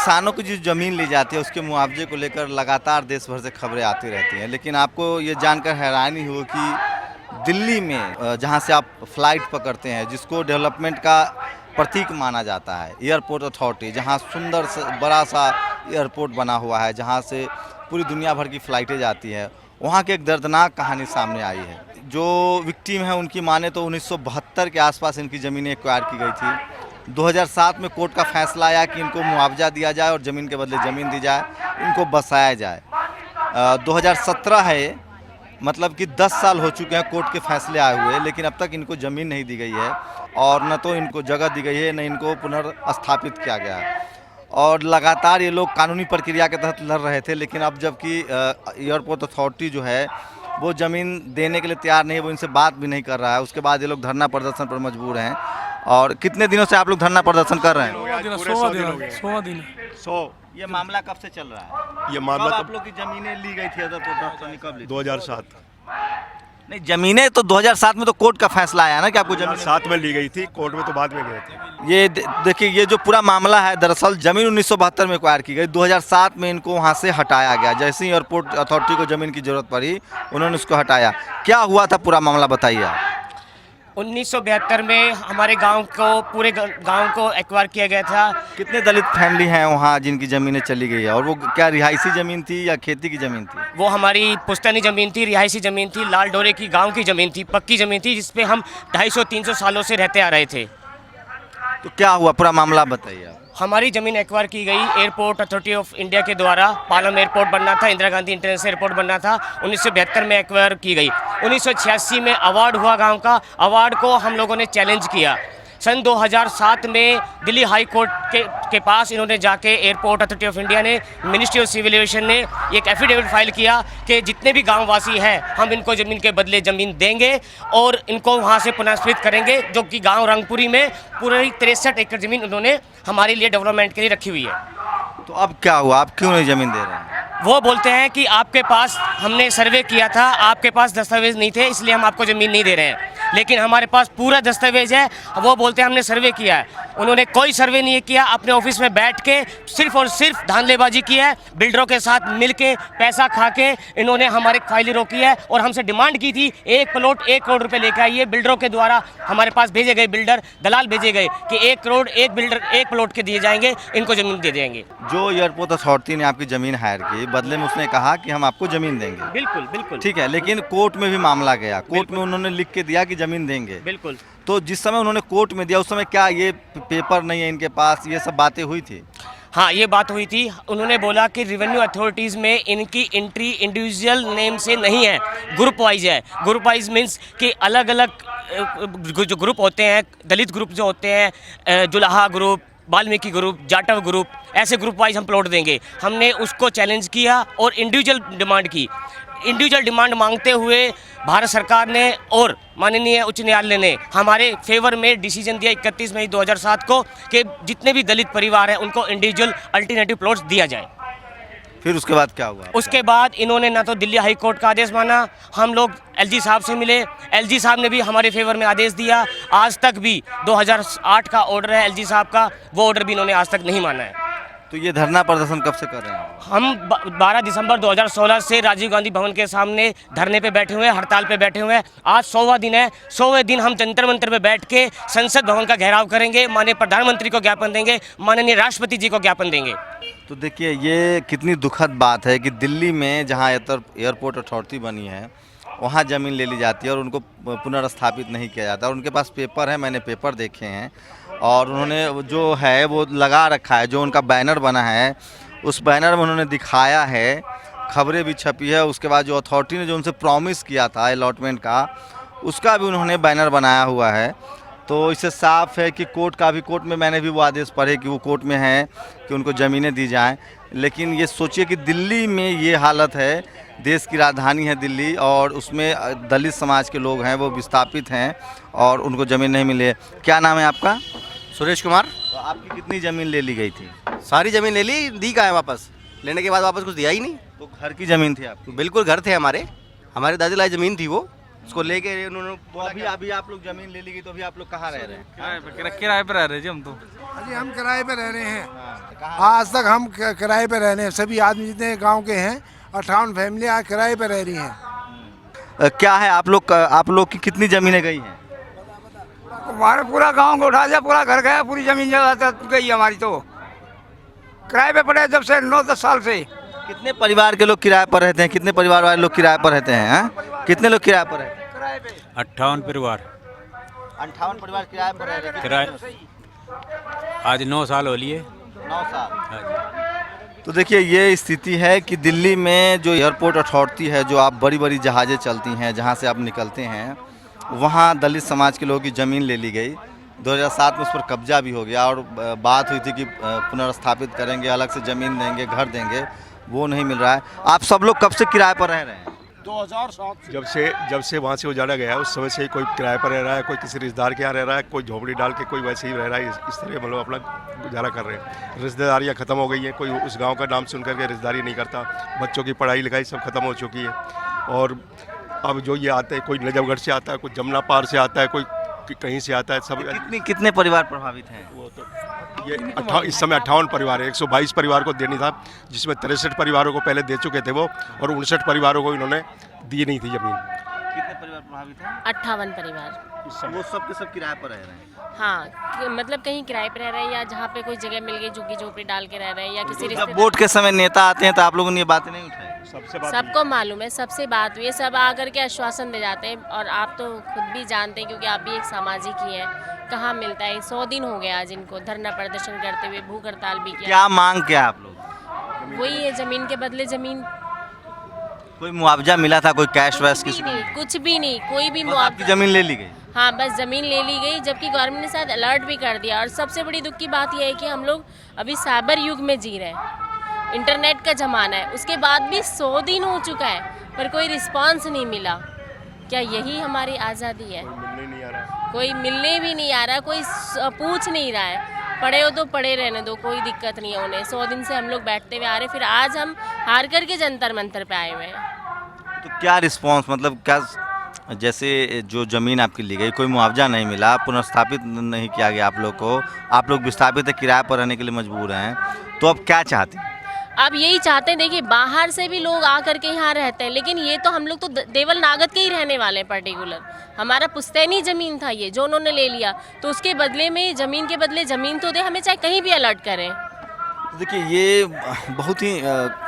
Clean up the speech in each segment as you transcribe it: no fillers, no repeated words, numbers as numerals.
किसानों की जो ज़मीन ली जाती है उसके मुआवजे को लेकर लगातार देश भर से खबरें आती रहती हैं, लेकिन आपको ये जानकर हैरानी हो कि दिल्ली में जहाँ से आप फ्लाइट पकड़ते हैं, जिसको डेवलपमेंट का प्रतीक माना जाता है, एयरपोर्ट अथॉरिटी, जहाँ सुंदर बड़ा सा एयरपोर्ट बना हुआ है, जहाँ से पूरी दुनिया भर की फ़्लाइटें जाती है, वहाँ की एक दर्दनाक कहानी सामने आई है। जो विक्टिम है उनकी माने तो 1972 के आसपास इनकी ज़मीनें एक्वायर की गई थी। 2007 में कोर्ट का फैसला आया कि इनको मुआवजा दिया जाए और ज़मीन के बदले ज़मीन दी जाए, इनको बसाया जाए। 2017 है, मतलब कि 10 साल हो चुके हैं कोर्ट के फैसले आए हुए, लेकिन अब तक इनको ज़मीन नहीं दी गई है और न तो इनको जगह दी गई है, न इनको पुनर्स्थापित किया गया है। और लगातार ये लोग कानूनी प्रक्रिया के तहत लड़ रहे थे, लेकिन अब जबकि एयरपोर्ट अथॉरिटी जो है वो ज़मीन देने के लिए तैयार नहीं है, वो इनसे बात भी नहीं कर रहा है। उसके बाद ये लोग धरना प्रदर्शन पर मजबूर हैं। और कितने दिनों से आप लोग धरना प्रदर्शन कर रहे हैं? 100 दिन। 100। ये मामला कब से चल रहा है? ये मामला कब आप लोग की ज़मीनें ली गई थी एयरपोर्ट अथॉरिटी, कब ली? 2007 नहीं, ज़मीनें तो 2007 में तो कोर्ट का फैसला आया ना कि आपको ज़मीन 2007 में ली गई थी, कोर्ट में तो बाद में गए थे। ये देखिए, ये जो पूरा मामला है, दरअसल ज़मीन 1972 में एक्वायर की गई, 2007 में इनको वहाँ से हटाया गया। जैसे ही एयरपोर्ट अथॉरिटी को ज़मीन की ज़रूरत पड़ी, उन्होंने उसको हटाया। क्या हुआ था पूरा मामला बताइए आप। 1972 में हमारे गांव को, पूरे गांव को एक्वायर किया गया था। कितने दलित फैमिली हैं वहाँ जिनकी ज़मीनें चली गई है, और वो क्या रिहायशी ज़मीन थी या खेती की ज़मीन थी? वो हमारी पुश्तैनी ज़मीन थी, रिहायशी ज़मीन थी, लाल डोरे की गांव की ज़मीन थी, पक्की ज़मीन थी, जिस पे हम 250-300 सालों से रहते आ रहे थे। तो क्या हुआ, पूरा मामला बताइए आप। हमारी ज़मीन एक्वायर की गई एयरपोर्ट अथॉरिटी ऑफ इंडिया के द्वारा। पालम एयरपोर्ट बनना था, इंदिरा गांधी इंटरनेशनल एयरपोर्ट बनना था, 1972 में एक्वायर की गई। 1986 में अवार्ड हुआ गांव का। अवार्ड को हम लोगों ने चैलेंज किया। सन 2007 में दिल्ली हाई कोर्ट के पास इन्होंने जाके, एयरपोर्ट अथॉरिटी ऑफ इंडिया ने, मिनिस्ट्री ऑफ सिविल एविएशन ने एक एफिडेविट फाइल किया कि जितने भी गाँव वासी हैं हम इनको ज़मीन के बदले ज़मीन देंगे और इनको वहाँ से पुनर्स्थापित करेंगे, जो कि गाँव रंगपुरी में पूरी 63 एकड़ ज़मीन उन्होंने हमारे लिए डेवलपमेंट के लिए रखी हुई है। तो अब क्या हुआ, आप क्यों नहीं ज़मीन दे रहे हैं? वो बोलते हैं कि आपके पास, हमने सर्वे किया था, आपके पास दस्तावेज नहीं थे, इसलिए हम आपको ज़मीन नहीं दे रहे हैं। लेकिन हमारे पास पूरा दस्तावेज है। वो बोलते हैं हमने सर्वे किया है। उन्होंने कोई सर्वे नहीं किया, अपने ऑफिस में बैठ के सिर्फ और सिर्फ धांधलेबाजी की है। बिल्डरों के साथ मिल के पैसा खा के इन्होंने हमारे फाइलें रोकी है और हमसे डिमांड की थी 1 प्लॉट 1 करोड़ रुपये लेकर आइए। बिल्डरों के द्वारा हमारे पास भेजे गए बिल्डर, दलाल भेजे गए कि 1 करोड़ 1 बिल्डर 1 प्लॉट के दिए जाएंगे, इनको ज़मीन दे देंगे। जो एयरपोर्ट अथॉरिटी ने आपकी ज़मीन हायर की, बदले में उसने कहा कि हम आपको ज़मीन देंगे। बिल्कुल बिल्कुल ठीक है, लेकिन कोर्ट में भी मामला गया, कोर्ट में उन्होंने लिख के दिया कि ज़मीन देंगे। बिल्कुल। तो जिस समय उन्होंने कोर्ट में दिया, उस समय क्या ये पेपर नहीं है इनके पास, ये सब बातें हुई थी? हाँ, ये बात हुई थी। उन्होंने बोला कि रेवेन्यू अथॉरिटीज़ में इनकी एंट्री इंडिविजुअल नेम से नहीं है, ग्रुप वाइज है। ग्रुप वाइज मीन्स कि अलग अलग जो ग्रुप होते हैं, दलित ग्रुप जो होते हैं, Julaha group, Valmiki group, Jatav group, ऐसे ग्रुप वाइज हम प्लॉट देंगे। हमने उसको चैलेंज किया और इंडिविजुअल डिमांड की। इंडिविजुअल डिमांड मांगते हुए भारत सरकार ने और माननीय उच्च न्यायालय ने हमारे फेवर में डिसीजन दिया 31 मई 2007 को कि जितने भी दलित परिवार हैं उनको इंडिविजुअल अल्टरनेटिव प्लॉट्स दिया जाए। फिर उसके बाद क्या हुआ? उसके बाद इन्होंने ना तो दिल्ली हाई कोर्ट का आदेश माना, हम लोग एलजी साहब से मिले, एलजी साहब ने भी हमारे फेवर में आदेश दिया। आज तक भी 2008 का ऑर्डर है एलजी साहब का, वो ऑर्डर भी इन्होंने आज तक नहीं माना है। तो ये धरना प्रदर्शन कब से कर रहे हैं? हम 12 दिसंबर 2016 से राजीव गांधी भवन के सामने धरने पे बैठे हुए हैं, हड़ताल पे बैठे हुए हैं। आज 100वां दिन है। 100वें दिन हम जंतर मंतर पे बैठ के संसद भवन का घेराव करेंगे, माननीय प्रधानमंत्री को ज्ञापन देंगे, माननीय राष्ट्रपति जी को ज्ञापन देंगे। तो देखिए, ये कितनी दुखद बात है कि दिल्ली में जहाँ एयरपोर्ट अथॉरिटी बनी है, वहाँ ज़मीन ले ली जाती है और उनको पुनर्स्थापित नहीं किया जाता। और उनके पास पेपर है, मैंने पेपर देखे हैं, और उन्होंने जो है वो लगा रखा है, जो उनका बैनर बना है उस बैनर में उन्होंने दिखाया है, खबरें भी छपी है। उसके बाद जो अथॉरिटी ने जो उनसे प्रॉमिस किया था अलॉटमेंट का, उसका भी उन्होंने बैनर बनाया हुआ है। तो इससे साफ है कि कोर्ट में मैंने भी वो आदेश पढ़े कि वो कोर्ट में हैं कि उनको ज़मीनें दी जाएं। लेकिन ये सोचिए कि दिल्ली में ये हालत है, देश की राजधानी है दिल्ली, और उसमें दलित समाज के लोग हैं, वो विस्थापित हैं और उनको ज़मीन नहीं मिले। क्या नाम है आपका? सुरेश कुमार। तो आपकी कितनी ज़मीन ले ली गई थी? सारी ज़मीन ले ली, दी का है वापस, लेने के बाद वापस कुछ दिया ही नहीं। तो घर की ज़मीन थी आपकी? बिल्कुल घर थे हमारे दादी लाई ज़मीन थी वो, उसको लेके उन्होंने तो अभी अभी आप लोग जमीन ले ली तो अभी आप लोग कहाँ रह रहे हैं? किराए पे रह रहे जी हम तो। अजी हम किराए पे रह रहे हैं। तो कहाँ आज तक हम किराए पे रह रहे हैं। सभी आदमी जितने गांव के हैं 58 फैमिली आज किराए पे रह रही हैं। क्या है आप लोग की कितनी जमीनें गई हैं? हमारा पूरा गांव को उठा दिया, पूरा घर गया, पूरी जमीन जगह गई हमारी तो। किराए पे पड़े जब से 9-10 साल से। कितने परिवार के लोग किराए पर रहते हैं? कितने परिवार वाले लोग किराए पर रहते हैं? कितने लोग किराए पर रहते हैं? 58 परिवार 58 परिवार किराए पर रह रहे हैं। किराए आज 9 साल हो लिए। 9 साल। तो देखिए ये स्थिति है कि दिल्ली में जो एयरपोर्ट अथॉरिटी है, जो आप बड़ी बड़ी जहाज़ें चलती हैं, जहाँ से आप निकलते हैं, वहाँ दलित समाज के लोगों की ज़मीन ले ली गई। 2007 में उस पर कब्जा भी हो गया और बात हुई थी कि पुनर्स्थापित करेंगे, अलग से ज़मीन देंगे, घर देंगे, वो नहीं मिल रहा है। आप सब लोग कब से किराए पर रह रहे हैं? 2007 जब से वहाँ से उजाड़ा गया है उस समय से ही कोई किराए पर रह रहा है, कोई किसी रिश्तेदार के यहाँ रह रहा है, कोई झोपड़ी डाल के, कोई वैसे ही रह रहा है। इस तरह मतलब अपना गुजारा कर रहे हैं। रिश्तेदारियाँ ख़त्म हो गई हैं, कोई उस गांव का नाम सुन करके रिश्तेदारी नहीं करता। बच्चों की पढ़ाई लिखाई सब खत्म हो चुकी है। और अब जो ये आते हैं, कोई नजफगढ़ से आता है, कोई जमुना पार से आता है, कोई कहीं से आता है। सब कितने परिवार प्रभावित हैं? वो तो ये इस समय 58 परिवार है। 122 परिवार को देनी था, जिसमें 63 परिवारों को पहले दे चुके थे वो, और 59 परिवारों को इन्होंने दी नहीं थी जमीन। कितने परिवार प्रभावित हैं? 58 परिवार। वो सब के सब किराए पर रह रहे हैं? हाँ, मतलब कहीं किराए पे रह रहे हैं या जहाँ पे कोई जगह मिल गई झुग्गी झोपड़ी डाल के रह रहे हैं या किसी जब रिश्तेदार। वोट के समय नेता आते हैं तो आप लोगों ने ये बातें नहीं उठाई? सबको मालूम है, सबसे बात हुई है, सब आकर के आश्वासन दे जाते हैं। और आप तो खुद भी जानते हैं क्योंकि आप भी एक सामाजिक ही हैं। कहाँ मिलता है? 100 दिन हो गए आज इनको धरना प्रदर्शन करते हुए, भूख हड़ताल भी किया। क्या मांग क्या आप लोग? वही है, जमीन के बदले जमीन। कोई मुआवजा मिला था? कोई कैश वैश कुछ किसी भी नहीं, कुछ भी नहीं, कोई भी आपकी मुआवजा। जमीन ले ली गई? हाँ, बस ज़मीन ले ली गई, जबकि गवर्नमेंट ने शायद अलर्ट भी कर दिया। और सबसे बड़ी दुख की बात यह है कि हम लोग अभी साइबर युग में जी रहे हैं, इंटरनेट का ज़माना है। उसके बाद भी 100 दिन हो चुका है पर कोई रिस्पांस नहीं मिला। क्या यही हमारी आज़ादी है? कोई मिलने भी नहीं आ रहा, कोई पूछ नहीं रहा है। पड़े हो तो पड़े रहने दो, कोई दिक्कत नहीं है उन्हें। 100 दिन से हम लोग बैठते हुए आ रहे, फिर आज हम हार करके जंतर मंतर पे आए हुए हैं। तो क्या रिस्पांस, मतलब क्या, जैसे जो ज़मीन आपकी ली गई, कोई मुआवजा नहीं मिला, पुनर्स्थापित नहीं किया गया आप लोग को, आप लोग विस्थापित है, किराए पर रहने के लिए मजबूर हैं, तो अब क्या चाहते हैं? अब यही चाहते हैं, देखिए बाहर से भी लोग आ करके यहाँ रहते हैं, लेकिन ये तो हम लोग तो देवल नागद के ही रहने वाले हैं। पर्टिकुलर हमारा पुश्तैनी ज़मीन था ये, जो उन्होंने ले लिया, तो उसके बदले में ज़मीन के बदले ज़मीन तो दे, हमें चाहे कहीं भी अलर्ट करें। देखिए ये बहुत ही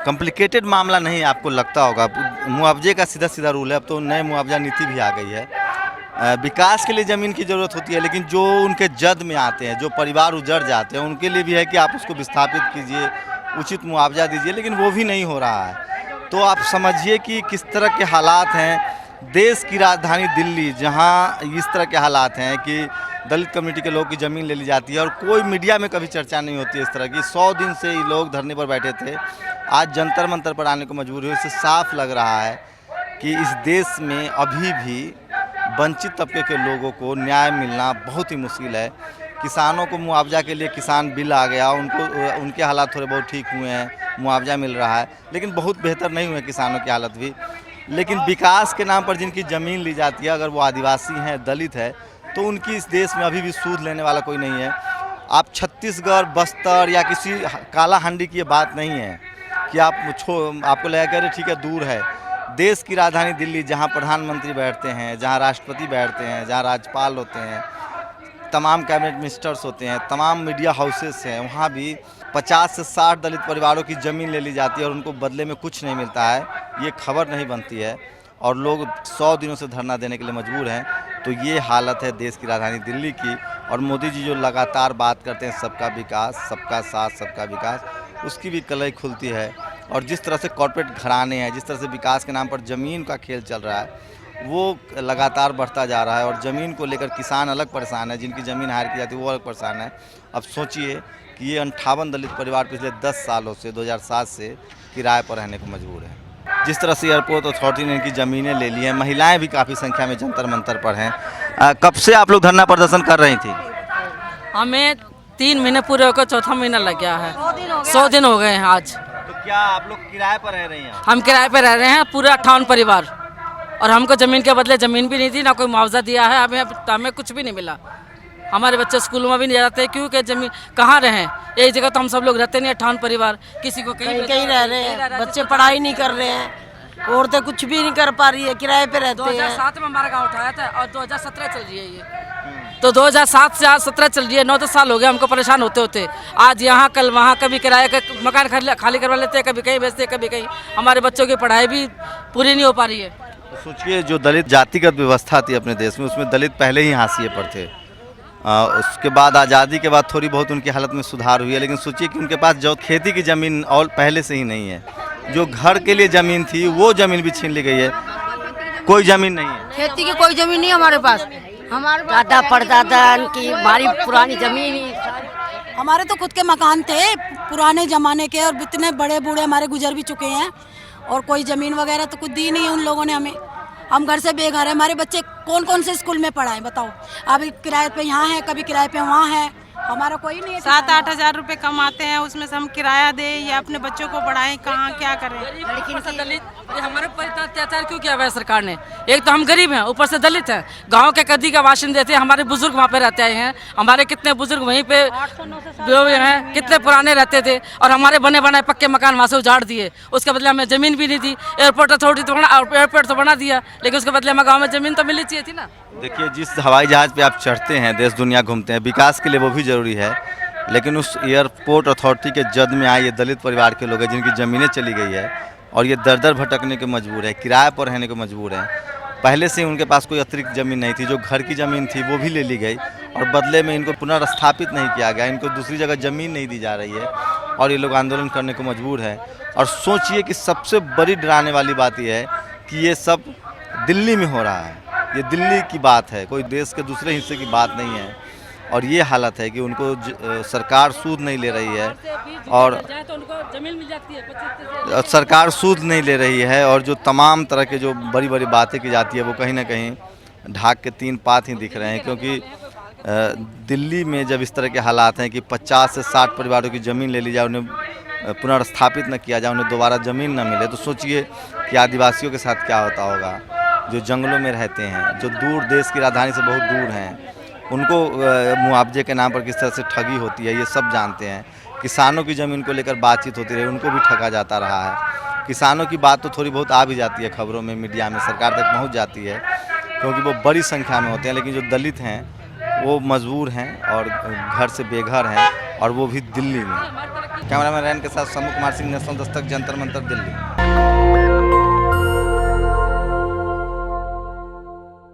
कॉम्प्लिकेटेड मामला नहीं आपको लगता होगा। मुआवजे का सीधा सीधा रूल है। अब तो नए मुआवजा नीति भी आ गई है। विकास के लिए ज़मीन की ज़रूरत होती है, लेकिन जो उनके जद में आते हैं, जो परिवार उजड़ जाते हैं, उनके लिए भी है कि आप उसको विस्थापित कीजिए, उचित मुआवजा दीजिए, लेकिन वो भी नहीं हो रहा है। तो आप समझिए कि किस तरह के हालात हैं। देश की राजधानी दिल्ली, जहाँ इस तरह के हालात हैं कि दलित कम्युनिटी के लोगों की ज़मीन ले ली जाती है और कोई मीडिया में कभी चर्चा नहीं होती है इस तरह की। 100 दिन से ये लोग धरने पर बैठे थे, आज जंतर मंतर पर आने को मजबूर हुए। इससे साफ लग रहा है कि इस देश में अभी भी वंचित तबके के लोगों को न्याय मिलना बहुत ही मुश्किल है। किसानों को मुआवजा के लिए किसान बिल आ गया, उनके हालात थोड़े बहुत ठीक हुए हैं, मुआवजा मिल रहा है, लेकिन बहुत बेहतर नहीं हुए किसानों की हालत भी। लेकिन विकास के नाम पर जिनकी ज़मीन ली जाती है, अगर वो आदिवासी हैं, दलित है, तो उनकी इस देश में अभी भी सूद लेने वाला कोई नहीं है। आप छत्तीसगढ़, बस्तर या किसी काला हांडी की ये बात नहीं है कि आपको लगा कि अरे ठीक है दूर है। देश की राजधानी दिल्ली, जहाँ प्रधानमंत्री बैठते हैं, जहाँ राष्ट्रपति बैठते हैं, जहाँ राज्यपाल होते हैं, तमाम कैबिनेट मिनिस्टर्स होते हैं, तमाम मीडिया हाउसेस हैं, वहाँ भी 50 से 60 दलित परिवारों की ज़मीन ले ली जाती है और उनको बदले में कुछ नहीं मिलता है। ये खबर नहीं बनती है और लोग 100 दिनों से धरना देने के लिए मजबूर हैं। तो ये हालत है देश की राजधानी दिल्ली की। और मोदी जी जो लगातार बात करते हैं सबका विकास, सबका साथ, सबका विकास, उसकी भी कलई खुलती है। और जिस तरह से कॉर्पोरेट घराने हैं, जिस तरह से विकास के नाम पर ज़मीन का खेल चल रहा है, वो लगातार बढ़ता जा रहा है। और ज़मीन को लेकर किसान अलग परेशान है, जिनकी ज़मीन हायर की जाती है वो अलग परेशान है। अब सोचिए कि ये 58 दलित परिवार पिछले 10 सालों से, 2007 से किराए पर रहने को मजबूर है। जिस तरह से एयरपोर्ट अथॉरिटी ने इनकी ज़मीनें ले ली हैं, महिलाएं भी काफ़ी संख्या में जंतर मंतर पर हैं। कब से आप लोग धरना प्रदर्शन कर रही थी? हमें 3 महीने पूरे होकर चौथा महीना लग गया है। 100 दिन हो गए हैं आज। तो क्या आप लोग किराए पर रह रही हैं? हम किराए पर रह रहे हैं, पूरे 58 परिवार। और हमको ज़मीन के बदले ज़मीन भी नहीं दी, ना कोई मुआवजा दिया है। हमें कुछ भी नहीं मिला। हमारे बच्चे स्कूलों में भी नहीं जाते क्योंकि ज़मीन कहाँ रहें, एक जगह तो हम सब लोग रहते नहीं, 58 परिवार, किसी को कहीं कहीं रह रहे हैं, बच्चे पढ़ाई नहीं कर रहे हैं, औरतें कुछ भी नहीं कर पा रही है, किराए पे रहते हैं। 2007 में हमारा गांव उठाया था और 2017 चल रही है ये, तो 2007 से आज 17 चल रही है, 9-10 साल हो गए हमको परेशान होते होते। आज यहाँ कल वहाँ, कभी किराए का मकान खाली करवा लेते हैं, कभी कहीं बेचते हैं, कभी कहीं। हमारे बच्चों की पढ़ाई भी पूरी नहीं हो पा रही है। तो सोचिए, जो दलित जातिगत व्यवस्था थी अपने देश में, उसमें दलित पहले ही हाशिए पर थे। उसके बाद आज़ादी के बाद थोड़ी बहुत उनकी हालत में सुधार हुई है, लेकिन सोचिए कि उनके पास जो खेती की ज़मीन और पहले से ही नहीं है। जो घर के लिए ज़मीन थी वो ज़मीन भी छीन ली गई है, कोई ज़मीन नहीं है। खेती की कोई जमीन नहीं हमारे पास। हमारे दादा परदादा की हमारी पुरानी जमीन ही। हमारे तो खुद के मकान थे पुराने ज़माने के, और इतने बड़े बूढ़े हमारे गुजर भी चुके हैं, और कोई ज़मीन वगैरह तो कुछ दी नहीं है उन लोगों ने हमें। हम घर से बेघर हैं। हमारे बच्चे कौन कौन से स्कूल में पढ़ाएं बताओ। अभी किराए पे यहाँ है, कभी किराए पे वहाँ है, हमारा कोई नहीं है। 7-8 हज़ार रुपये कमाते हैं, उसमें से हम किराया दें या अपने बच्चों को पढ़ाएं, कहाँ क्या करें। हमारे ऊपर इतना अत्याचार क्यों किया हुआ है सरकार ने? एक तो हम गरीब हैं, ऊपर से दलित हैं, गांव के कदी का बाशिंदे थे। हमारे बुजुर्ग वहाँ पे रहते आए हैं, हमारे कितने बुजुर्ग वहीं पे हैं, कितने पुराने रहते थे, और हमारे बने बनाए पक्के मकान वहाँ से उजाड़ दिए। उसके बदले हमें ज़मीन भी नहीं दी। एयरपोर्ट अथॉरिटी तो एयरपोर्ट तो बना दिया, लेकिन उसके बदले हमें गाँव में ज़मीन तो मिलनी चाहिए थी ना। देखिए, जिस हवाई जहाज़ पे आप चढ़ते हैं, देश दुनिया घूमते हैं, विकास के लिए वो भी ज़रूरी है, लेकिन उस एयरपोर्ट अथॉरिटी के जद में आए ये दलित परिवार के लोग हैं जिनकी ज़मीनें चली गई है, और ये दर दर भटकने के मजबूर है, किराए पर रहने को मजबूर हैं। पहले से उनके पास कोई अतिरिक्त ज़मीन नहीं थी, जो घर की ज़मीन थी वो भी ले ली गई, और बदले में इनको पुनर्स्थापित नहीं किया गया, इनको दूसरी जगह ज़मीन नहीं दी जा रही है, और ये लोग आंदोलन करने को मजबूर है। और सोचिए कि सबसे बड़ी डराने वाली बात यह है कि ये सब दिल्ली में हो रहा है। ये दिल्ली की बात है, कोई देश के दूसरे हिस्से की बात नहीं है। और ये हालत है कि उनको सरकार सूद नहीं ले रही है, और सरकार सूद नहीं ले रही है, और जो तमाम तरह के जो बड़ी बड़ी बातें की जाती है वो कहीं ना कहीं ढाक के 3 पात ही दिख रहे हैं। क्योंकि दिल्ली में जब इस तरह के हालात हैं कि 50 से 60 परिवारों की ज़मीन ले ली जाए, उन्हें पुनर्स्थापित न किया जाए, उन्हें दोबारा ज़मीन न मिले, तो सोचिए कि आदिवासियों के साथ क्या होता होगा, जो जंगलों में रहते हैं, जो दूर देश की राजधानी से बहुत दूर हैं, उनको मुआवजे के नाम पर किस तरह से ठगी होती है ये सब जानते हैं। किसानों की ज़मीन को लेकर बातचीत होती रही, उनको भी ठगा जाता रहा है। किसानों की बात तो थोड़ी बहुत आ भी जाती है खबरों में, मीडिया में, सरकार तक पहुंच जाती है, क्योंकि वो बड़ी संख्या में होते हैं। लेकिन जो दलित हैं वो मजबूर हैं और घर से बेघर हैं, और वो भी दिल्ली में। कैमरामैन रैन के साथ समूह कुमार सिंह, नेशनल दस्तक, जंतर मंतर, दिल्ली।